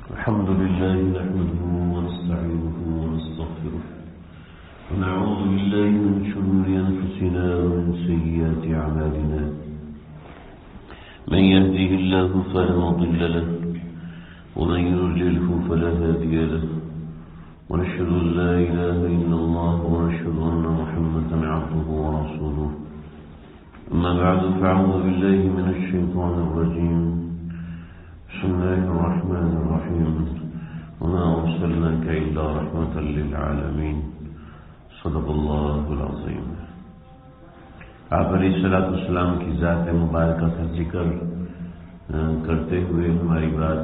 الحمد لله نحمده ونستعينه ونستغفره ونعوذ بالله من شرور أنفسنا ومن سيئات أعمالنا من يهده الله فلا مضل له ومن يضلله فلا هادي له ونشهد أن لا إله إلا الله ونشهد أن محمدا عبده ورسوله أما بعد فأعوذ بالله من الشيطان الرجيم بسم الله الرحمن الرحيم وما أرسلناك إلا رحمة للعالمين صدق الله العظيم. آپ علیہ الصلوۃ والسلام کی ذات مبارکہ کا ذکر کرتے ہوئے ہماری بات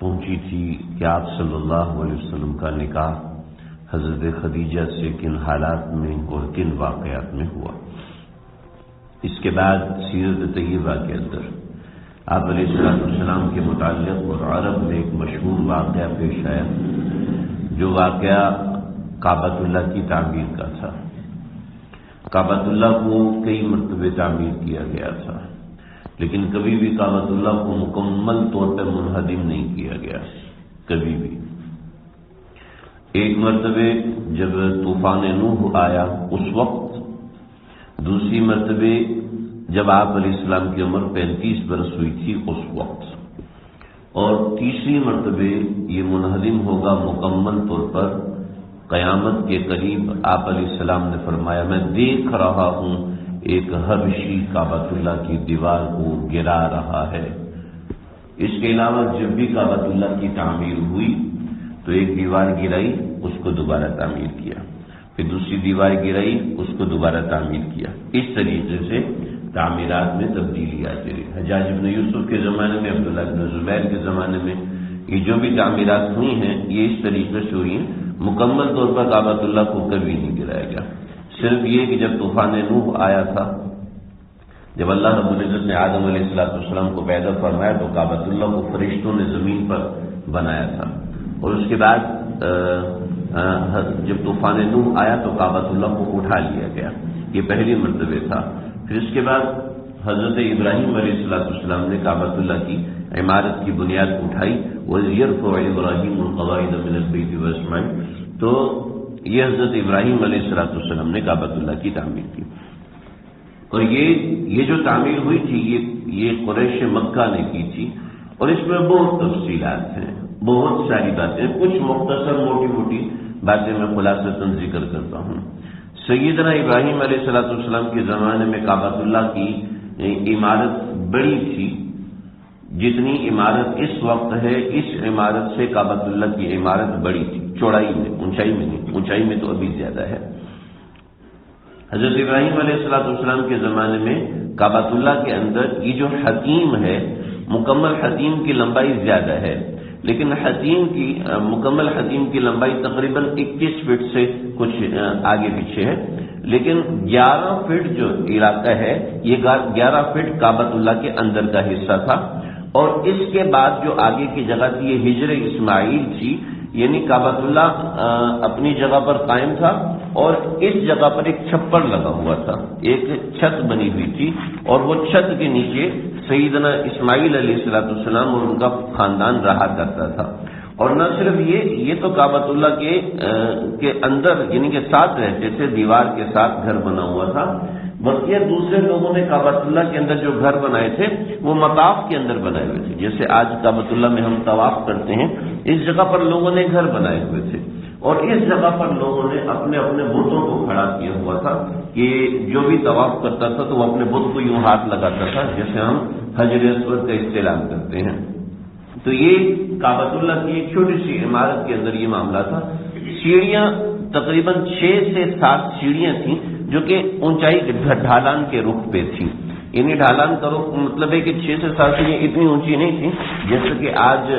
پہنچی تھی کہ آپ صلی اللہ علیہ وسلم کا نکاح حضرت خدیجہ سے کن حالات میں اور کن واقعات میں ہوا. اس کے بعد سیرت طیبہ کے اندر آپ علیہ السلام کے متعلق اور عرب میں ایک مشہور واقعہ پیش آیا، جو واقعہ کعبۃ اللہ کی تعمیر کا تھا. کعبۃ اللہ کو کئی مرتبے تعمیر کیا گیا تھا، لیکن کبھی بھی کعبۃ اللہ کو مکمل طور پر منہدم نہیں کیا گیا، کبھی بھی. ایک مرتبہ جب طوفان نوح آیا اس وقت، دوسری مرتبہ جب آپ علیہ السلام کی عمر 35 برس ہوئی تھی اس وقت، اور تیسری مرتبہ یہ منہدم ہوگا مکمل طور پر قیامت کے قریب. آپ علیہ السلام نے فرمایا میں دیکھ رہا ہوں ایک حبشی کعبۃ اللہ کی دیوار کو گرا رہا ہے. اس کے علاوہ جب بھی کعبۃ اللہ کی تعمیر ہوئی تو ایک دیوار گرائی، اس کو دوبارہ تعمیر کیا، پھر دوسری دیوار گرائی، اس کو دوبارہ تعمیر کیا. اس طریقے سے تعمیرات میں تبدیلی آتی رہی. حجاج بن یوسف کے زمانے میں، عبداللہ بن زبیر کے زمانے میں یہ جو بھی تعمیرات ہوئی ہیں یہ اس طریقے سے ہوئی ہیں. مکمل طور پر کعبۃ اللہ کو کبھی نہیں گرایا گیا. صرف یہ کہ جب طوفان نوح آیا تھا، جب اللہ رب العزت نے آدم علیہ السلام کو پیدا فرمایا تو کعبۃ اللہ کو فرشتوں نے زمین پر بنایا تھا، اور اس کے بعد جب طوفان نوح آیا تو کعبۃ اللہ کو اٹھا لیا گیا. یہ پہلی مرتبہ تھا. پھر اس کے بعد حضرت ابراہیم علیہ السلام نے کعبۃ اللہ کی عمارت کی بنیاد اٹھائی. وَيَرْفَعُ إِبْرَاهِيمُ الْقَوَاعِدَ مِنَ الْبَيْتِ وَإِسْمَاعِيلُ، تو یہ حضرت ابراہیم علیہ السلام نے کعبۃ اللہ کی تعمیر کی. اور یہ جو تعمیر ہوئی تھی یہ قریش مکہ نے کی تھی، اور اس میں بہت تفصیلات ہیں، بہت ساری باتیں. کچھ مختصر موٹی موٹی باتیں میں خلاصتاً ذکر کرتا ہوں. سیدنا ابراہیم علیہ السلام کے زمانے میں کعبۃ اللہ کی عمارت بڑی تھی. جتنی عمارت اس وقت ہے اس عمارت سے کعبۃ اللہ کی عمارت بڑی تھی، چوڑائی میں، اونچائی میں نہیں. اونچائی میں تو ابھی زیادہ ہے. حضرت ابراہیم علیہ السلام کے زمانے میں کعبۃ اللہ کے اندر یہ جو حتیم ہے، مکمل حتیم کی لمبائی زیادہ ہے، لیکن مکمل حتیم کی لمبائی تقریباً 21 فٹ سے کچھ آگے پیچھے ہے. لیکن 11 فٹ جو علاقہ ہے یہ 11 فٹ کعبۃ اللہ کے اندر کا حصہ تھا. اور اس کے بعد جو آگے کی جگہ تھی یہ ہجر اسماعیل تھی، یعنی کعبۃ اللہ اپنی جگہ پر قائم تھا اور اس جگہ پر ایک چھپر لگا ہوا تھا، ایک چھت بنی ہوئی تھی، اور وہ چھت کے نیچے سیدنا اسماعیل علیہ السلام اور ان کا خاندان رہا کرتا تھا. اور نہ صرف یہ تو کعبۃ اللہ کے اندر یعنی کہ ساتھ رہتے تھے، دیوار کے ساتھ گھر بنا ہوا تھا. بلکہ دوسرے لوگوں نے کعبۃ اللہ کے اندر جو گھر بنائے تھے وہ مطاف کے اندر بنائے ہوئے تھے. جیسے آج کعبۃ اللہ میں ہم طواف کرتے ہیں، اس جگہ پر لوگوں نے گھر بنائے ہوئے تھے، اور اس جگہ پر لوگوں نے اپنے اپنے بتوں کو کھڑا کیا ہوا تھا کہ جو بھی طواف کرتا تھا تو وہ اپنے بت کو یوں ہاتھ لگاتا تھا جیسے ہم حجر اسود کا استعلام کرتے ہیں. تو یہ کعبۃ اللہ کی ایک چھوٹی سی عمارت کے اندر یہ معاملہ تھا. سیڑھیاں تقریباً 6 سے 7 سیڑھیاں تھیں جو کہ اونچائی ڈھالان کے رخ پہ تھیں. یعنی ڈھالان کا رخ مطلب ہے کہ 6 سے 7 سیڑھیاں اتنی اونچی نہیں تھیں جیسے کہ آج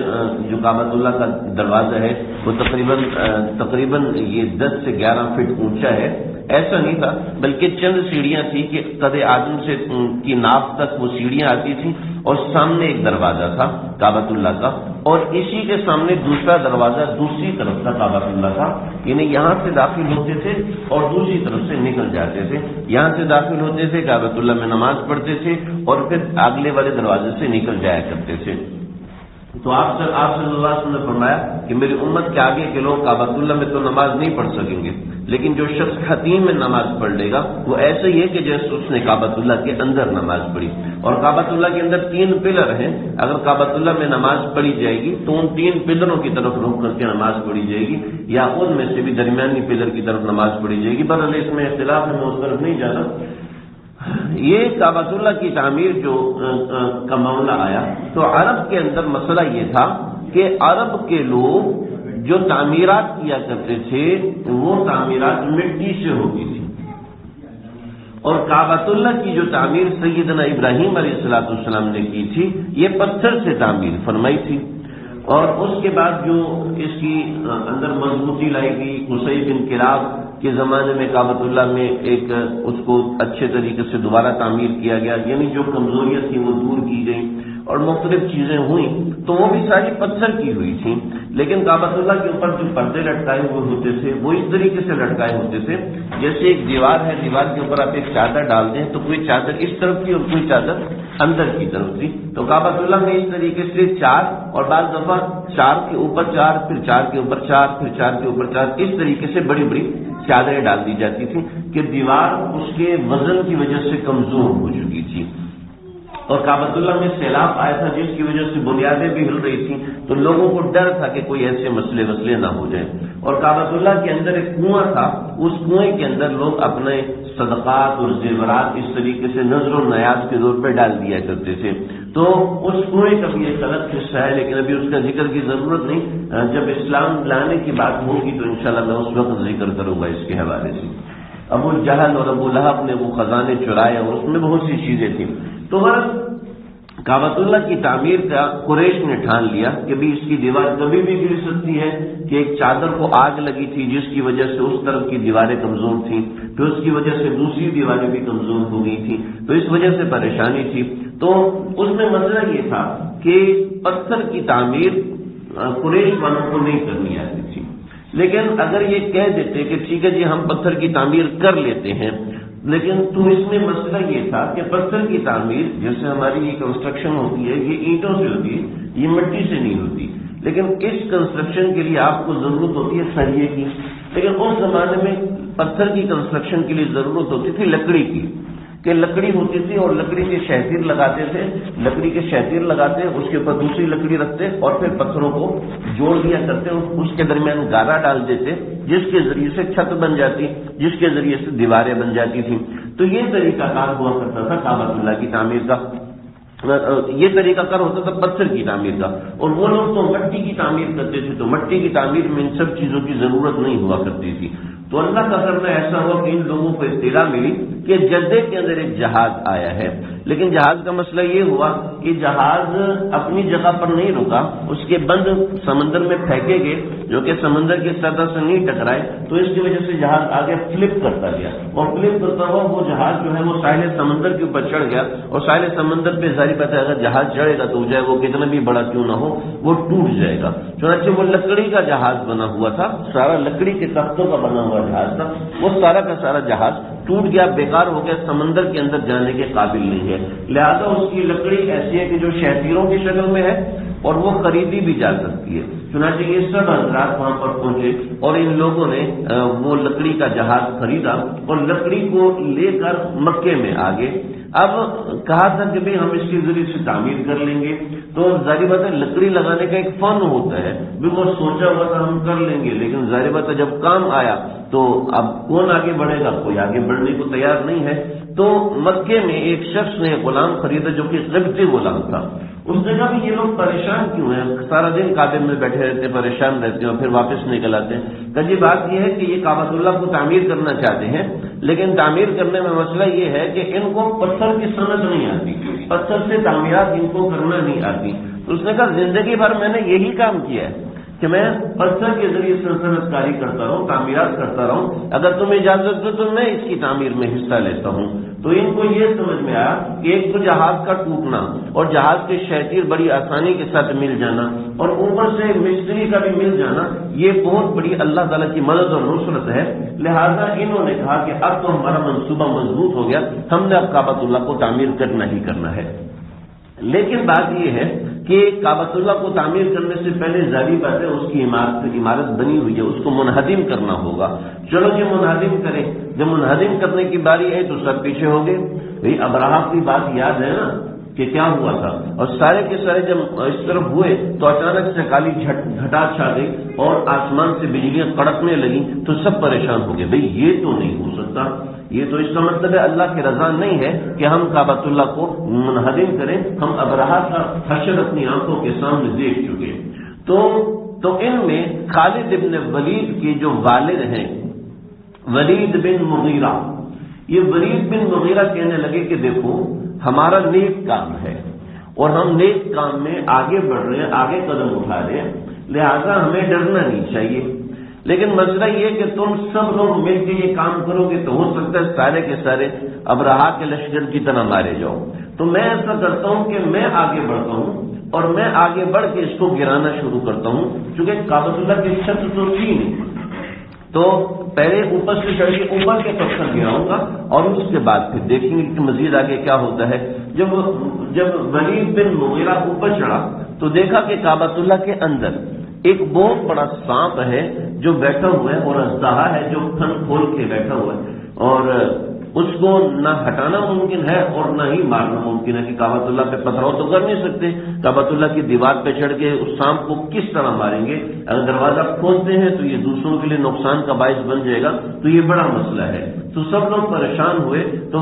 جو کعبۃ اللہ کا دروازہ ہے وہ تقریباً یہ 10 سے 11 فٹ اونچا ہے. ایسا نہیں تھا، بلکہ چند سیڑھیاں تھیں کہ قد آدم سے کی ناف تک وہ سیڑھیاں آتی تھیں، اور سامنے ایک دروازہ تھا کعبۃ اللہ کا، اور اسی کے سامنے دوسرا دروازہ دوسری طرف کا کعبۃ اللہ کا. یعنی یہاں سے داخل ہوتے تھے اور دوسری طرف سے نکل جاتے تھے. یہاں سے داخل ہوتے تھے، کعبۃ اللہ میں نماز پڑھتے تھے، اور پھر اگلے والے دروازے سے نکل جایا کرتے تھے. تو آپ صلی اللہ علیہ وسلم نے فرمایا کہ میری امت کے آگے کے لوگ کعبۃ اللہ میں تو نماز نہیں پڑھ سکیں گے، لیکن جو شخص حتیم میں نماز پڑھ لے گا وہ ایسے ہی ہے کہ جیسے اس نے کعبۃ اللہ کے اندر نماز پڑھی۔ اور کعبۃ اللہ کے اندر 3 پلر ہیں، اگر کعبۃ اللہ میں نماز پڑھی جائے گی تو ان 3 پلروں کی طرف رخ کر کے نماز پڑھی جائے گی، یا ان میں سے بھی درمیانی پلر کی طرف نماز پڑھی جائے گی۔ بہرحال اس میں اختلاف ہے، میں اس طرف نہیں جانا۔ یہ کعبۃ اللہ کی تعمیر جو کا معاملہ آیا تو عرب کے اندر مسئلہ یہ تھا کہ عرب کے لوگ جو تعمیرات کیا کرتے تھے وہ تعمیرات مٹی سے ہوتی تھی، اور کعبۃ اللہ کی جو تعمیر سیدنا ابراہیم علیہ السلام نے کی تھی یہ پتھر سے تعمیر فرمائی تھی۔ اور اس کے بعد جو اس کی اندر مضبوطی لائی گئی، قصی بن کلاب کے زمانے میں کعبۃ اللہ میں ایک اس کو اچھے طریقے سے دوبارہ تعمیر کیا گیا، یعنی جو کمزوریاں تھیں وہ دور کی گئی اور مختلف چیزیں ہوئیں، تو وہ بھی ساری پتھر کی ہوئی تھیں۔ لیکن کعبۃ اللہ کے اوپر جو پردے لٹکائے ہوئے ہوتے تھے وہ اس طریقے سے لٹکائے ہوتے تھے جیسے ایک دیوار ہے، دیوار کے اوپر آپ ایک چادر ڈال دیں تو کوئی چادر اس طرف تھی اور کوئی چادر اندر کی طرف تھی۔ تو کعبۃ اللہ میں اس طریقے سے 4 اور بعض دفعہ 4 کے اوپر 4، پھر 4 کے اوپر 4، پھر 4 کے اوپر 4، اس طریقے سے بڑی بڑی چادریں ڈال دی جاتی تھی کہ دیوار اس کے وزن کی وجہ سے کمزور ہو چکی تھی۔ اور کعبۃ اللہ میں سیلاب آیا تھا جس کی وجہ سے بنیادیں بھی ہل رہی تھیں، تو لوگوں کو ڈر تھا کہ کوئی ایسے مسئلے نہ ہو جائیں۔ اور کعبۃ اللہ کے اندر ایک کنواں تھا، اس کنویں کے اندر لوگ اپنے صدقات اور زیورات اس طریقے سے نذر و نیاز کے طور پہ ڈال دیا کرتے تھے۔ تو اس کنویں کا بھی ایک الگ قصہ ہے، لیکن ابھی اس کا ذکر کی ضرورت نہیں، جب اسلام لانے کی بات ہوگی تو انشاءاللہ میں اس وقت ذکر کروں گا اس کے حوالے سے۔ ابو جہل اور ابو لہب نے وہ خزانے چرائے اور اس میں بہت سی چیزیں تھیں۔ تو کعبۃ اللہ کی تعمیر کا قریش نے ٹھان لیا کہ بھی اس کی دیوار کبھی بھی گر سکتی ہے، کہ ایک چادر کو آگ لگی تھی جس کی وجہ سے اس طرف کی دیواریں کمزور تھیں، پھر اس کی وجہ سے دوسری دیواریں بھی کمزور ہو گئی تھیں، تو اس وجہ سے پریشانی تھی۔ تو اس میں مسئلہ یہ تھا کہ پتھر کی تعمیر قریش والوں کو نہیں کرنی آتی تھی، لیکن اگر یہ کہہ دیتے کہ ٹھیک ہے جی ہم پتھر کی تعمیر کر لیتے ہیں، لیکن تو اس میں مسئلہ یہ تھا کہ پتھر کی تعمیر جیسے ہماری یہ کنسٹرکشن ہوتی ہے یہ اینٹوں سے ہوتی ہے، یہ مٹی سے نہیں ہوتی، لیکن اس کنسٹرکشن کے لیے آپ کو ضرورت ہوتی ہے سریے کی، لیکن اس زمانے میں پتھر کی کنسٹرکشن کے لیے ضرورت ہوتی تھی لکڑی کی، کہ لکڑی ہوتی تھی اور لکڑی کے شہتیر لگاتے تھے، لکڑی کے شہتیر لگاتے اس کے اوپر دوسری لکڑی رکھتے اور پھر پتھروں کو جوڑ دیا کرتے، اس کے درمیان گارا ڈال دیتے جس کے ذریعے سے چھت بن جاتی، جس کے ذریعے سے دیواریں بن جاتی تھیں۔ تو یہ طریقہ کار ہوا کرتا تھا کعبۃ اللہ کی تعمیر کا، یہ طریقہ کار ہوتا تھا پتھر کی تعمیر کا، اور وہ لوگ تو مٹی کی تعمیر کرتے تھے، تو مٹی کی تعمیر میں ان سب چیزوں کی ضرورت نہیں ہوا کرتی تھی۔ تو اللہ کا کرنا ایسا ہوا کہ ان لوگوں کو اطلاع ملی کہ جدے کے اندر ایک جہاز آیا ہے، لیکن جہاز کا مسئلہ یہ ہوا کہ جہاز اپنی جگہ پر نہیں رکا، اس کے بند سمندر میں پھینکے گئے جو کہ سمندر کی سطح سے نہیں ٹکرائے، تو اس کی وجہ سے جہاز آگے فلپ کرتا گیا، اور فلپ کرتا ہوا وہ جہاز جو ہے وہ ساحل سمندر کے اوپر چڑھ گیا، اور ساحل سمندر پہ ظاہر بات ہے اگر جہاز چڑھے گا تو چاہے وہ کتنا بھی بڑا کیوں نہ ہو وہ ٹوٹ جائے گا۔ چنانچہ وہ لکڑی کا جہاز بنا ہوا تھا، سارا لکڑی کے تختوں کا بنا ہوا جہاز تھا، وہ سارا کا سارا جہاز ٹوٹ گیا، بیکار ہو گیا، سمندر کے اندر جانے کے قابل نہیں ہے، لہذا اس کی لکڑی ایسی ہے کہ جو شہتیروں کی شکل میں ہے اور وہ خریدی بھی جا سکتی ہے۔ چنانچہ یہ سب حضرات وہاں پر پہنچے اور ان لوگوں نے وہ لکڑی کا جہاز خریدا اور لکڑی کو لے کر مکے میں آگے۔ اب کہا تھا کہ بھئی ہم اس کے ذریعے سے تعمیر کر لیں گے، تو ظاہر بات ہے لکڑی لگانے کا ایک فن ہوتا ہے، بھی وہ سوچا ہوا تھا ہم کر لیں گے، لیکن ظاہر بات ہے جب کام آیا تو اب کون آگے بڑھے گا، کوئی آگے بڑھنے کو تیار نہیں ہے۔ تو مکے میں ایک شخص نے غلام خریدا جو کہ قبطی غلام تھا، اس نے کہا کہ یہ لوگ پریشان کیوں ہیں، سارا دن کعبے میں بیٹھے رہتے ہیں، پریشان رہتے ہیں اور پھر واپس نکل آتے ہیں۔ کہ جی بات یہ ہے کہ یہ کعبۃ اللہ کو تعمیر کرنا چاہتے ہیں، لیکن تعمیر کرنے میں مسئلہ یہ ہے کہ ان کو پتھر کی سمجھ نہیں آتی، پتھر سے تعمیرات ان کو کرنا نہیں آتی۔ تو اس نے کہا زندگی بھر میں نے یہی کام کیا ہے کہ میں پتھر کے ذریعے سلطنت کاری کرتا رہوں، تعمیرات کرتا رہوں، اگر تمہیں اجازت دو تو میں اس کی تعمیر میں حصہ لیتا ہوں۔ تو ان کو یہ سمجھ میں آیا کہ ایک تو جہاز کا ٹوٹنا اور جہاز کے شہتیر بڑی آسانی کے ساتھ مل جانا اور اوپر سے مستری کا بھی مل جانا، یہ بہت بڑی اللہ تعالیٰ کی مدد اور نصرت ہے، لہذا انہوں نے کہا کہ اب تو ہمارا منصوبہ مضبوط ہو گیا، ہم نے اب کعبۃ اللہ کو تعمیر کرنا ہی کرنا ہے۔ لیکن بات یہ ہے کہ کعبۃ اللہ کو تعمیر کرنے سے پہلے ظاہری بات ہے اس کی عمارت بنی ہوئی ہے، اس کو منہدم کرنا ہوگا۔ چلو جی منہدم کریں، جب منہدم کرنے کی باری ہے تو سب پیچھے ہو گئے۔ بھائی ابراہا کی بات یاد ہے نا کہ کیا ہوا تھا، اور سارے کے سارے جب اس طرف ہوئے تو اچانک سے کالی گھٹا چھا گئی اور آسمان سے بجلیاں کڑکنے لگیں تو سب پریشان ہو گئے۔ بھئی یہ تو نہیں ہو سکتا، یہ تو اس کا مطلب ہے اللہ کی رضا نہیں ہے کہ ہم کعبۃ اللہ کو منہدم کریں، ہم ابراہا کا حشر اپنی آنکھوں کے سامنے دیکھ چکے۔ تو ان میں خالد ابن ولید کے جو والد ہیں ولید بن مغیرہ، یہ ولید بن مغیرہ کہنے لگے کہ دیکھو ہمارا نیک کام ہے اور ہم نیک کام میں آگے بڑھ رہے ہیں، آگے قدم اٹھا رہے ہیں، لہذا ہمیں ڈرنا نہیں چاہیے، لیکن مسئلہ یہ کہ تم سب لوگ مل کے یہ کام کرو گے تو ہو سکتا ہے سارے کے سارے ابراہا کے لشکر کی طرح مارے جاؤ۔ تو میں ایسا کرتا ہوں کہ میں آگے بڑھتا ہوں اور میں آگے بڑھ کے اس کو گرانا شروع کرتا ہوں، چونکہ کعبۃ اللہ کی چھت تو تھی نہیں، تو پہلے اوپر سے چڑھ کے اوپر کے پتھر گراؤں گا اور اس کے بعد پھر دیکھیں گے کہ مزید آگے کیا ہوتا ہے۔ جب ولید بن مغیرہ اوپر چڑھا تو دیکھا کہ کعبۃ اللہ کے اندر ایک بہت بڑا سانپ ہے جو بیٹھا ہوا ہے اور اژدہا ہے جو پھن کھول کے بیٹھا ہوا ہے، اور اس کو نہ ہٹانا ممکن ہے اور نہ ہی مارنا ممکن ہے کہ کعبۃ اللہ پہ پتھراؤ تو کر نہیں سکتے، کعبۃ اللہ کی دیوار پہ چڑھ کے اس سانپ کو کس طرح ماریں گے؟ اگر دروازہ کھولتے ہیں تو یہ دوسروں کے لیے نقصان کا باعث بن جائے گا، تو یہ بڑا مسئلہ ہے۔ تو سب لوگ پریشان ہوئے تو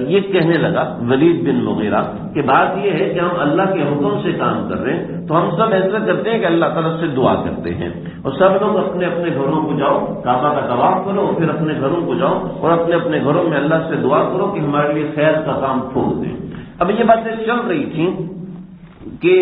یہ کہنے لگا ولید بن مغیرہ کہ بات یہ ہے کہ ہم اللہ کے حکم سے کام کر رہے ہیں تو ہم سب ایسا کرتے ہیں کہ اللہ تعالیٰ سے دعا کرتے ہیں، اور سب لوگ اپنے اپنے گھروں کو جاؤ، کعبہ کا طواف کرو، پھر اپنے گھروں کو جاؤ اور اپنے اپنے گھروں میں اللہ سے دعا کرو کہ ہمارے لیے خیر کا کام کھول دیں۔ اب یہ باتیں چل رہی تھیں کہ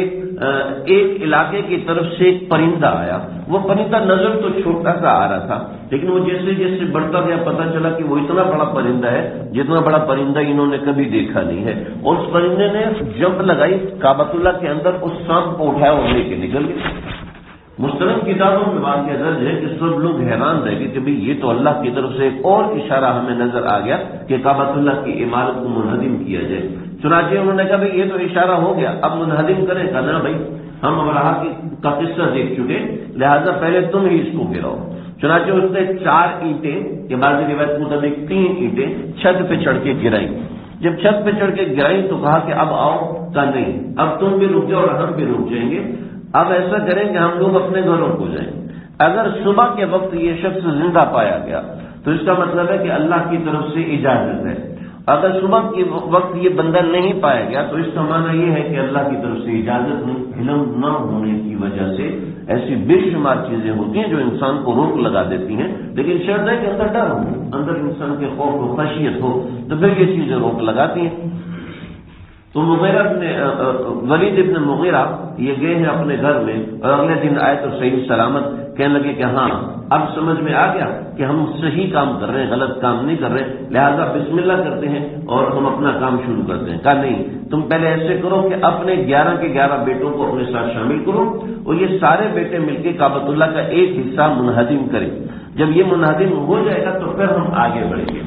ایک علاقے کی طرف سے ایک پرندہ آیا، وہ پرندہ نظر تو چھوٹا سا آ رہا تھا لیکن وہ جیسے جیسے بڑھتا گیا پتہ چلا کہ وہ اتنا بڑا پرندہ ہے جتنا بڑا پرندہ انہوں نے کبھی دیکھا نہیں ہے، اور اس پرندے نے جمپ لگائی کعبۃ اللہ کے اندر، اس سانپ کو اٹھایا اور لے کے نکل گیا۔ مستند کتابوں میں واقعہ درج ہے کہ سب لوگ حیران رہ گئے کہ بھئی یہ تو اللہ کی طرف سے ایک اور اشارہ ہمیں نظر آ گیا کہ کعبۃ اللہ کی عمارت کو منہدم کیا جائے۔ چنانچہ انہوں نے کہا بھئی یہ تو اشارہ ہو گیا، اب منہدم کریں؟ کہا نا بھائی ہم ابراہا کا قصہ دیکھ چکے، لہذا پہلے تم ہی اس کو گراؤ۔ چنانچہ اس نے 4 اینٹیں کہ بعض روایت کے مطابق 3 اینٹیں چھت پہ چڑھ کے گرائیں۔ جب چھت پہ چڑھ کے گرائیں تو کہا کہ اب آؤ، کہا نہیں اب تم بھی رک جاؤ اور ہم بھی رک جائیں گے، اب ایسا کریں کہ ہم لوگ اپنے گھروں کو جائیں۔ اگر صبح کے وقت یہ شخص زندہ پایا گیا تو اس کا مطلب ہے کہ اللہ کی طرف سے اجازت ہے، اگر صبح کے وقت یہ بندہ نہیں پایا گیا تو اس کا معنی یہ ہے کہ اللہ کی طرف سے اجازت نہیں۔ علم نہ ہونے کی وجہ سے ایسی بے شمار چیزیں ہوتی ہیں جو انسان کو روک لگا دیتی ہیں، لیکن شرط ہے کہ اندر ڈر ہو، اندر انسان کے خوف و خشیت ہو تو پھر یہ چیزیں روک لگاتی ہیں۔ تو ولید ابن مغیرہ یہ گئے ہیں اپنے گھر میں اور اگلے دن آئے تو صحیح سلامت کہنے لگے کہ ہاں اب سمجھ میں آ گیا کہ ہم صحیح کام کر رہے ہیں، غلط کام نہیں کر رہے، لہذا بسم اللہ کرتے ہیں اور ہم اپنا کام شروع کرتے ہیں۔ کہا نہیں تم پہلے ایسے کرو کہ اپنے 11 کے 11 بیٹوں کو اپنے ساتھ شامل کرو اور یہ سارے بیٹے مل کے کعبۃ اللہ کا ایک حصہ منہدم کریں، جب یہ منہدم ہو جائے گا تو پھر ہم آگے بڑھیں گے۔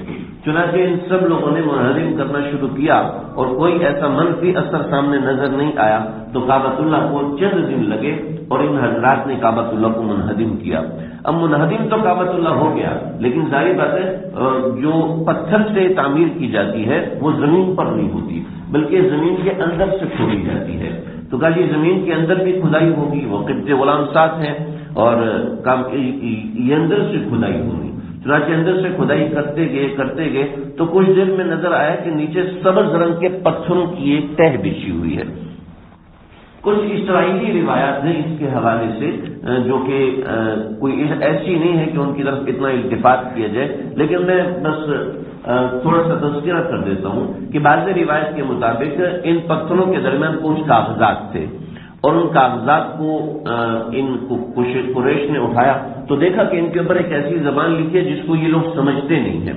چنانچہ ان سب لوگوں نے منہدم کرنا شروع کیا اور کوئی ایسا منفی اثر سامنے نظر نہیں آیا، تو کعبۃ اللہ کو چند دن لگے اور ان حضرات نے کعبۃ اللہ کو منہدم کیا۔ اب منہدم تو کعبۃ اللہ ہو گیا، لیکن ظاہر بات ہے جو پتھر سے تعمیر کی جاتی ہے وہ زمین پر نہیں ہوتی بلکہ زمین کے اندر سے کھودی جاتی ہے۔ تو کہا جی زمین کے اندر بھی کھدائی ہوگی، وہ قبط غلام ساتھ ہیں اور یہ اندر سے کھدائی ہوگی۔ چنانچہ اندر سے کھدائی کرتے گئے تو کچھ دیر میں نظر آیا کہ نیچے سبز رنگ کے پتھروں کی ایک تہ بچھی ہوئی ہے۔ کچھ اسرائیلی روایات ہیں اس کے حوالے سے جو کہ کوئی ایسی نہیں ہے کہ ان کی طرف اتنا التفات کیا جائے، لیکن میں بس تھوڑا سا تذکرہ کر دیتا ہوں کہ بعض روایت کے مطابق ان پتھروں کے درمیان کچھ کاغذات تھے اور ان کاغذات کو قریش نے اٹھایا تو دیکھا کہ ان کے اوپر ایک ایسی زبان لکھی ہے جس کو یہ لوگ سمجھتے نہیں ہیں۔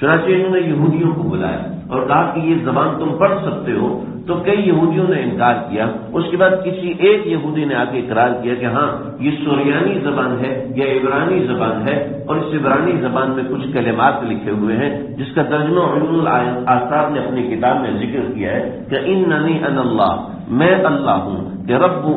چنانچہ انہوں نے یہودیوں کو بلایا اور کہا کہ یہ زبان تم پڑھ سکتے ہو؟ تو کئی یہودیوں نے انکار کیا. اس کے بعد کسی ایک یہودی نے آ کے اقرار کیا کہ ہاں یہ سوریانی زبان ہے یا عبرانی زبان ہے، اور اس عبرانی زبان میں کچھ کلمات لکھے ہوئے ہیں جس کا ترجمہ علوم الآثار نے اپنی کتاب میں ذکر کیا ہے کہ اننی انا اللہ، میں اللہ ہوں، کہ رب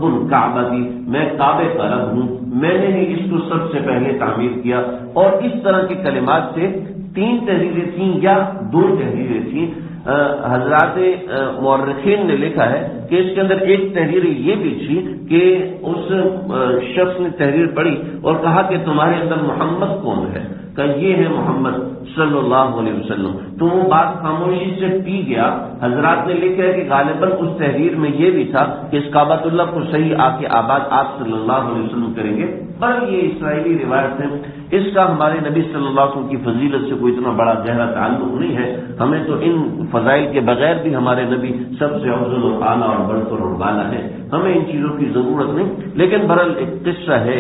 الکعبۃ، میں کعبے کا رب ہوں، میں نے ہی اس کو سب سے پہلے تعمیر کیا. اور اس طرح کے کلمات سے 3 تحریریں تھیں یا 2 تحریریں تھیں. حضرات مورخین نے لکھا ہے کہ اس کے اندر ایک تحریر یہ بھی تھی کہ اس شخص نے تحریر پڑھی اور کہا کہ تمہارے اندر محمد کون ہے؟ کہ یہ ہے محمد صلی اللہ علیہ وسلم. تو وہ بات خاموشی سے پی گیا. حضرات نے لکھا ہے کہ غالباً اس تحریر میں یہ بھی تھا کہ اس کعبۃ اللہ کو صحیح آ کے آباد آپ صلی اللہ علیہ وسلم کریں گے، پر یہ اسرائیلی روایت ہے، اس کا ہمارے نبی صلی اللہ علیہ وسلم کی فضیلت سے کوئی اتنا بڑا گہرا تعلق نہیں ہے. ہمیں تو ان فضائل کے بغیر بھی ہمارے نبی سب سے افضل اور اعلیٰ اور برتر اور بالا ہے، ہمیں ان چیزوں کی ضرورت نہیں. لیکن بہرحال ایک قصہ ہے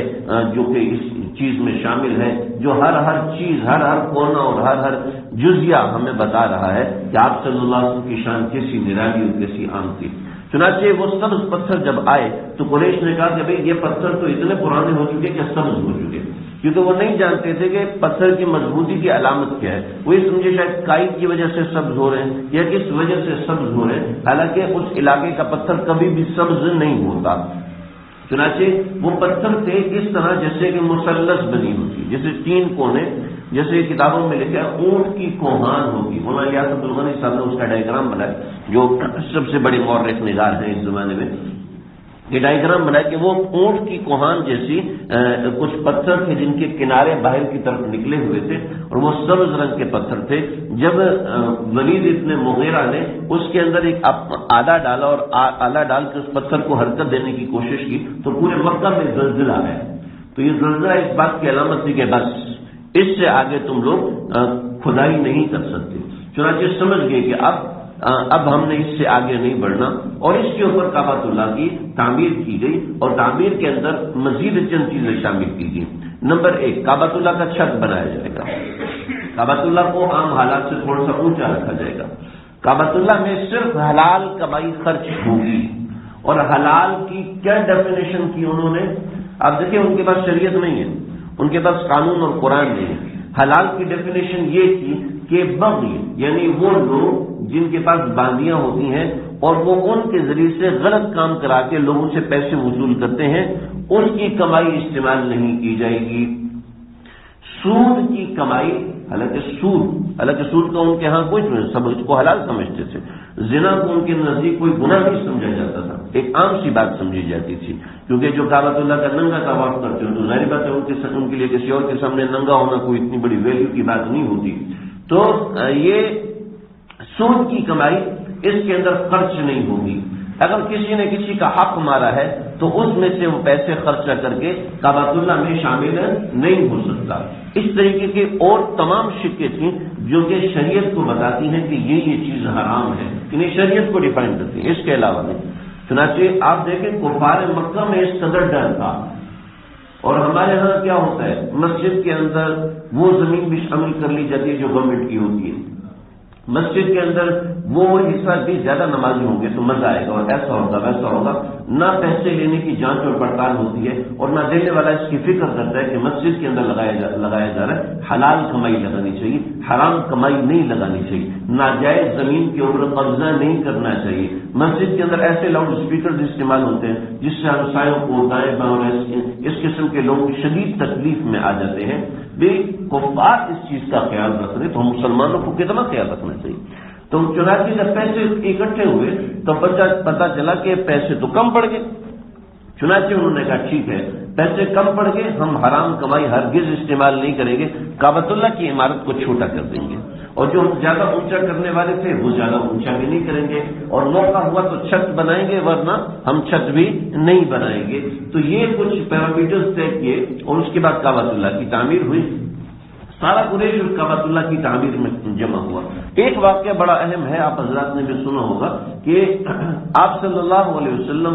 جو کہ اس چیز میں شامل ہے، جو ہر چیز، ہر کونا اور ہر جزیہ ہمیں بتا رہا ہے کہ آپ صلی اللہ علیہ وسلم کی شان کیسی نرالی اور کیسی عام تھی. چنانچہ وہ سبز پتھر جب آئے تو قریش نے کہا کہ بھئی یہ پتھر تو اتنے پرانے ہو چکے کہ سبز ہو چکے، کیونکہ وہ نہیں جانتے تھے کہ پتھر کی مضبوطی کی علامت کیا ہے. وہ یہ سمجھے شاید کائی کی وجہ سے سبز ہو رہے ہیں یا کس وجہ سے سبز ہو رہے ہیں، حالانکہ اس علاقے کا پتھر کبھی بھی سبز نہیں ہوتا. چنانچہ وہ پتھر تھے اس طرح جیسے کہ مثلث بنی ہوتی، جیسے 3 کونے، جیسے کتابوں میں لکھا ہے اونٹ کی کوہان ہوگی. مولانا الیاس عبدالغنی صاحب نے اس کا ڈائیگرام بنایا، جو سب سے بڑے مورخ نگار ہیں اس زمانے میں. یہ ڈائیگرام بنایا کہ وہ اونٹ کی کوہان جیسی کچھ پتھر تھے جن کے کنارے باہر کی طرف نکلے ہوئے تھے، اور وہ سبز رنگ کے پتھر تھے. جب ولید ابن مغیرہ نے اس کے اندر ایک آلہ ڈالا اور آلہ ڈال کے اس پتھر کو حرکت دینے کی کوشش کی تو پورے مکہ میں زلزلہ آیا. تو یہ زلزلہ اس بات کی علامت تھی کہ بس اس سے آگے تم لوگ کھدائی نہیں کر سکتے. چنانچہ سمجھ گئے کہ اب ہم نے اس سے آگے نہیں بڑھنا، اور اس کے اوپر کعبۃ اللہ کی تعمیر کی گئی، اور تعمیر کے اندر مزید چند چیزیں شامل کی گئی. نمبر 1، کعبۃ اللہ کا چھت بنایا جائے گا. کعبۃ اللہ کو عام حالات سے تھوڑا سا اونچا رکھا جائے گا. کعبۃ اللہ میں صرف حلال کمائی خرچ ہوگی. اور حلال کی کیا ڈیفینیشن کی انہوں نے؟ آپ دیکھیں ان کے پاس شریعت نہیں ہے، ان کے پاس قانون اور قرآن نہیں ہے. حلال کی ڈیفینیشن یہ کی کہ بغی، یعنی وہ لوگ جن کے پاس باندیاں ہوتی ہیں اور وہ ان کے ذریعے سے غلط کام کرا کے لوگوں سے پیسے وصول کرتے ہیں، ان کی کمائی استعمال نہیں کی جائے گی. سود کی کمائی، حالانکہ سود کا ان کے ہاں کوئی سب اس کو حلال سمجھتے تھے. زنا کو ان کے نزدیک کوئی گناہ نہیں سمجھا جاتا تھا، ایک عام سی بات سمجھی جاتی تھی. کیونکہ جو کعبۃ اللہ کا ننگا طواف کرتے ہو تو ظاہر بات ہے ان کے لیے کسی اور کے سامنے ننگا ہونا کوئی اتنی بڑی ویلیو کی بات نہیں ہوتی. تو یہ سود کی کمائی اس کے اندر خرچ نہیں ہوگی. اگر کسی نے کسی کا حق مارا ہے تو اس میں سے وہ پیسے خرچہ کر کے کعبۃ اللہ میں شامل نہیں ہو سکتا. اس طریقے کے اور تمام شکیں تھیں جو کہ شریعت کو بتاتی ہیں کہ یہ چیز حرام ہے، یعنی شریعت کو ڈیفائن کرتی ہیں، اس کے علاوہ نہیں. چنانچہ آپ دیکھیں کفار مکہ میں اس قدر ڈر تھا. اور ہمارے ہاں کیا ہوتا ہے، مسجد کے اندر وہ زمین بھی شامل کر لی جاتی ہے جو گورنمنٹ کی ہوتی ہے. مسجد کے اندر وہ حصہ بھی زیادہ نمازی ہوں گے تو مزہ آئے گا، اور ایسا ہوگا ویسا ہوگا. نہ پیسے لینے کی جانچ اور پڑتال ہوتی ہے، اور نہ دینے والا اس کی فکر کرتا ہے کہ مسجد کے اندر لگایا جا رہا ہے. حلال کمائی لگانی چاہیے، حرام کمائی نہیں لگانی چاہیے. ناجائز زمین کے اوپر قبضہ نہیں کرنا چاہیے. مسجد کے اندر ایسے لاؤڈ اسپیکر استعمال ہوتے ہیں جس سے ہمسایوں کو دائیں بائیں اس قسم کے لوگ شدید تکلیف میں آ جاتے ہیں. کفار اس چیز کا خیال رکھ رہے تو ہم مسلمانوں کو کتنا خیال رکھنا چاہیے. تو چنانچہ جب پیسے اکٹھے ہوئے تو پتا چلا کہ پیسے تو کم پڑ گئے. چنانچہ انہوں نے کہا ٹھیک ہے پیسے کم پڑ گئے، ہم حرام کمائی ہرگز استعمال نہیں کریں گے، کعبۃ اللہ کی عمارت کو چھوٹا کر دیں گے. اور جو ہم زیادہ اونچا کرنے والے تھے وہ زیادہ اونچا بھی نہیں کریں گے، اور موقع ہوا تو چھت بنائیں گے، ورنہ ہم چھت بھی نہیں بنائیں گے. تو یہ کچھ پیرامیٹرز طے کیے، اور اس کے بعد کعبۃ اللہ کی تعمیر ہوئی. سارا قریش اور کعبۃ اللہ کی تعمیر میں جمع ہوا. ایک واقعہ بڑا اہم ہے، آپ حضرات نے بھی سنا ہوگا کہ آپ صلی اللہ علیہ وسلم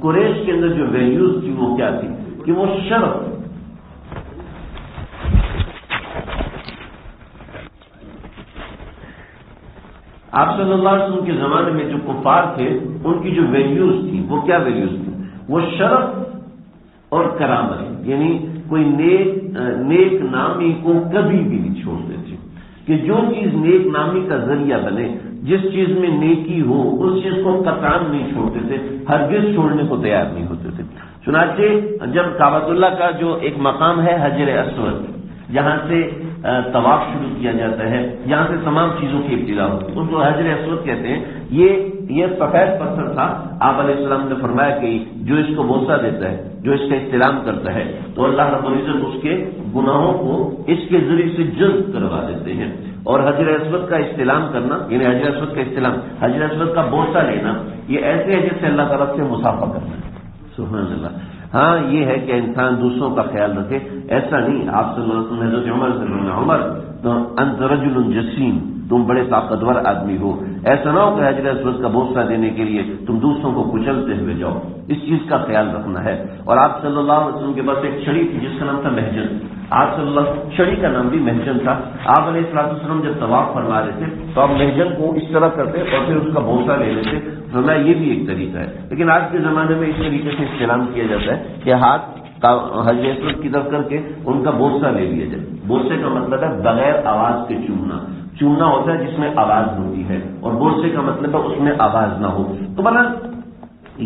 قریش کے اندر جو ویلیوز تھی وہ کیا تھی کہ وہ شرف، آپ صلی اللہ علیہ وسلم کے زمانے میں جو کفار تھے ان کی جو ویلیوز تھی وہ کیا ویلیوز تھی؟ وہ شرف اور کرامت، یعنی کوئی نیک نامی کو کبھی بھی نہیں چھوڑتے تھے، کہ جو چیز نیک نامی کا ذریعہ بنے، جس چیز میں نیکی ہو اس چیز کو قطعاً نہیں چھوڑتے تھے، ہرگز چھوڑنے کو تیار نہیں ہوتے تھے۔ چنانچہ جب کعبۃ اللہ کا جو ایک مقام ہے حجر اسود، جہاں سے طواف شروع کیا جاتا ہے، جہاں سے تمام چیزوں کی ابتدا ہوتی ہے، اس کو حجر اسود کہتے ہیں۔ یہ سفید پتھر تھا۔ آپ علیہ السلام نے فرمایا کہ جو اس کو بوسہ دیتا ہے، جو اس کا استلام کرتا ہے، تو اللہ رب العزت اس کے گناہوں کو اس کے ذریعے سے جلد کروا دیتے ہیں۔ اور حجر اسود کا استلام کرنا، یعنی حجر اسود کا استلام، حجر اسود کا بوسہ لینا، یہ ایسے ہے جیسے اللہ تعالیٰ سے مسافہ کرنا ہے۔ سبحان اللہ۔ ہاں یہ ہے کہ انسان دوسروں کا خیال رکھے، ایسا نہیں۔ آپ صلی اللہ علیہ وسلم نے حضرت عمر سے فرمایا، عمر تو انت رجل جسیم، تم بڑے طاقتور آدمی ہو، ایسا نہ ہو کہ حجر اسود کا بوسہ دینے کے لیے تم دوسروں کو کچلتے ہوئے جاؤ، اس چیز کا خیال رکھنا ہے۔ اور آپ صلی اللہ علیہ وسلم کے پاس ایک چھڑی تھی جس کا نام تھا محجن۔ آپ صلی اللہ علیہ وسلم چھڑی کا نام بھی محجن تھا۔ آپ علیہ السلام جب طواف فرما رہے تھے تو آپ محجن کو اس طرح کرتے اور پھر اس کا بوسہ لے لیتے۔ فرمایا یہ بھی ایک طریقہ ہے، لیکن آج کے زمانے میں اس طریقے سے استعلام کیا جاتا ہے کہ ہاتھ حجر اسود کی طرف کر کے ان کا بوسہ لے لیا جائے۔ بوسے کا مطلب ہے بغیر آواز کے چومنا ہوتا ہے جس میں آواز ہوتی ہے، اور بوسے کا مطلب ہے اس میں آواز نہ ہو۔ تو بہرحال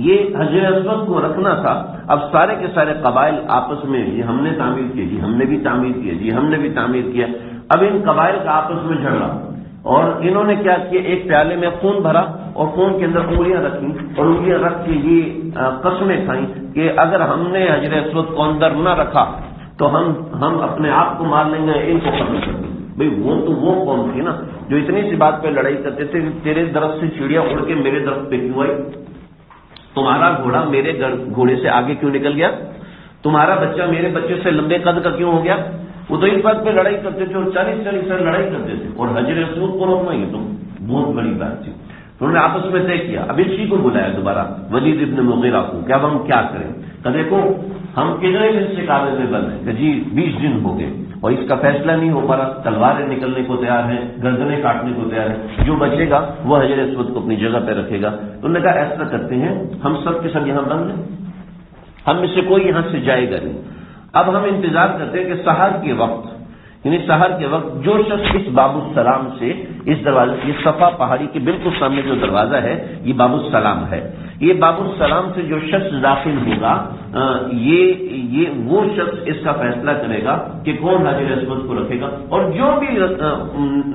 یہ حجر اسود کو رکھنا تھا۔ اب سارے کے سارے قبائل آپس میں، یہ ہم نے تعمیر کیا، جی ہم نے بھی تعمیر کیا، جی ہم نے بھی تعمیر کیا۔ اب ان قبائل کا آپس میں جھگڑا، اور انہوں نے کیا کیا، ایک پیالے میں خون بھرا اور خون کے اندر انگلیاں رکھی، اور انگلیاں رکھ کے یہ قسمیں کھائیں کہ اگر ہم نے حجر اسود کو اندر نہ رکھا تو ہم اپنے آپ کو مار لیں گے، ان کو ختم کر دیں گے۔ بھئی وہ تو وہ قوم تھی نا جو اتنی سی بات پہ لڑائی کرتے تھے کہ تیرے درخت سے چڑیا اڑ کے میرے درخت پہ کیوں آئی، تمہارا گھوڑا میرے گھوڑے سے آگے کیوں نکل گیا، تمہارا بچہ میرے بچے سے لمبے قد کا کیوں ہو گیا۔ وہ تو اس بات پہ لڑائی کرتے تھے اور 40 سال لڑائی کرتے تھے، اور حجر اسود کو روکنا یہ تو بہت بڑی بات تھی۔ انہوں نے آپس میں طے کیا، اب اسی کو بلایا دوبارہ ولید ابن مغیرہ کو کہ اب ہم کیا کریں۔ کہ دیکھو ہم کتنے دن سے کعبے میں بند ہیں، کہ جی 20 دن ہو گئے اور اس کا فیصلہ نہیں ہو پا رہا، تلواریں نکلنے کو تیار ہیں، گردنیں کاٹنے کو تیار ہیں، جو بچے گا وہ حجر اسود کو اپنی جگہ پہ رکھے گا۔ تو انہوں نے کہا ایسا کرتے ہیں، ہم سب کے سب یہاں بند ہیں، ہم میں سے کوئی یہاں سے جائے گا نہیں۔ اب ہم انتظار کرتے ہیں کہ سحر کے وقت، یعنی سحر کے وقت جو شخص اس باب السلام سے، اس دروازے، یہ صفا پہاڑی کے بالکل سامنے جو دروازہ ہے یہ باب السلام ہے، یہ باب السلام سے جو شخص داخل ہوگا یہ وہ شخص اس کا فیصلہ کرے گا کہ کون حجر اسود کو رکھے گا، اور جو بھی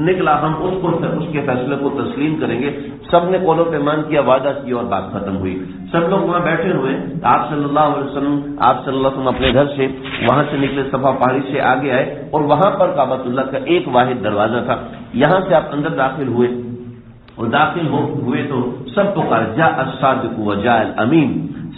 نکلا ہم اس کے فیصلے کو تسلیم کریں گے۔ سب نے قول و پیمان کیا، وعدہ کیا، اور بات ختم ہوئی۔ سب لوگ وہاں بیٹھے ہوئے، آپ صلی اللہ علیہ وسلم اپنے گھر سے وہاں سے نکلے، صفا پہاڑی سے آگے آئے، اور وہاں پر کعبۃ اللہ کا ایک واحد دروازہ تھا، یہاں سے آپ اندر داخل ہوئے، اور داخل ہوئے تو سب پکار جاء الصادق وجاء الامین،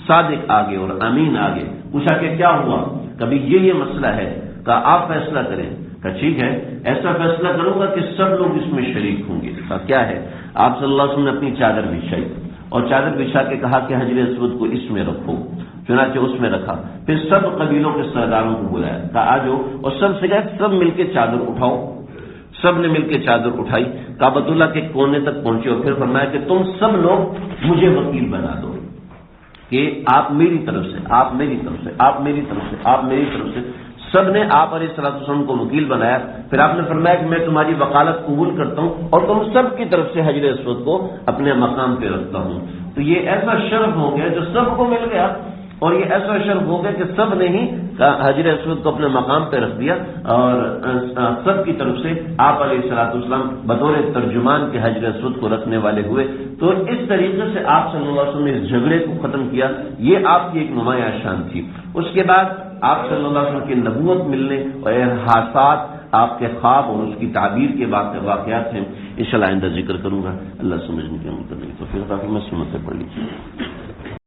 صادق آگے اور امین آگے۔ پوچھا کہ کیا ہوا، کبھی یہ مسئلہ ہے، کہا آپ فیصلہ کریں، کہا ٹھیک ہے ایسا فیصلہ کروں گا کہ سب لوگ اس میں شریک ہوں گے۔ کہا کیا ہے، آپ صلی اللہ علیہ وسلم نے اپنی چادر بچھائی اور چادر بچھا کے کہا کہ حجر اسود کو اس میں رکھو، چنانچہ اس میں رکھا۔ پھر سب قبیلوں کے سرداروں کو بلایا، کہا آ جاؤ، اور سب سے کہا سب مل کے چادر اٹھاؤ۔ سب نے مل کے چادر اٹھائی، کعبۃ اللہ کے کونے تک پہنچے، اور پھر فرمایا کہ تم سب لوگ مجھے وکیل بنا دو کہ آپ میری طرف سے، آپ میری طرف سے، آپ میری طرف سے، آپ میری طرف سے۔ سب نے آپ علیہ الصلوۃ والسلام کو وکیل بنایا۔ پھر آپ نے فرمایا کہ میں تمہاری وکالت قبول کرتا ہوں اور تم سب کی طرف سے حجر اسود کو اپنے مقام پہ رکھتا ہوں۔ تو یہ ایسا شرف ہو گیا جو سب کو مل گیا، اور یہ ایسا شرف ہو گیا کہ سب نے ہی حجر اسود کو اپنے مقام پہ رکھ دیا، اور سب کی طرف سے آپ علیہ الصلوۃ والسلام بطور ترجمان کے حجر اسود کو رکھنے والے ہوئے۔ تو اس طریقے سے آپ صلی اللہ علیہ وسلم نے اس جھگڑے کو ختم کیا، یہ آپ کی ایک نمایاں شان تھی۔ اس کے بعد آپ صلی اللہ علیہ وسلم کی نبوت ملنے اور احساسات، آپ کے خواب اور اس کی تعبیر کے واقعات ہیں، انشاءاللہ آئندہ ذکر کروں گا۔ اللہ سمجھنے کی عمل کرنے کی توفیق عطا فرمائے۔ میں سنتیں پڑھ لیجیے۔